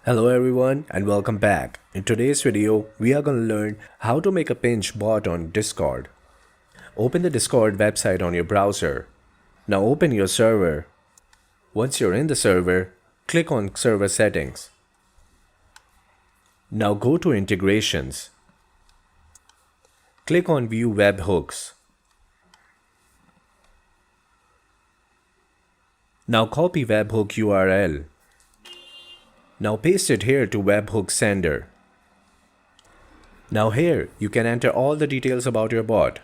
Hello everyone and welcome back. In today's video, we are going to learn how to make a pinch bot on Discord. Open the Discord website on your browser. Now open your server. Once you're in the server, click on Server Settings. Now go to Integrations. Click on View Webhooks. Now copy webhook URL. Now paste it here to webhook sender. Now here, you can enter all the details about your bot.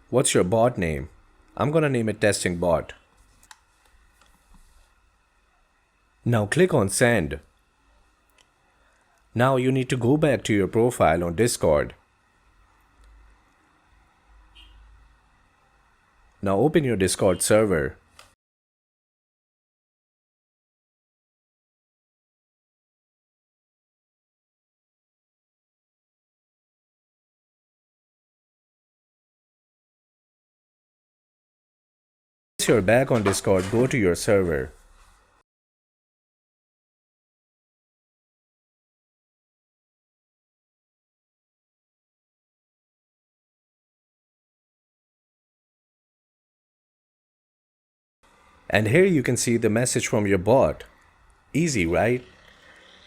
What's your bot name? I'm gonna name it Testing Bot. Now click on Send. Now you need to go back to your profile on Discord. Now open your Discord server. Once you're back on Discord, go to your server. And here you can see the message from your bot. Easy, right?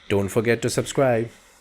Don't forget to subscribe.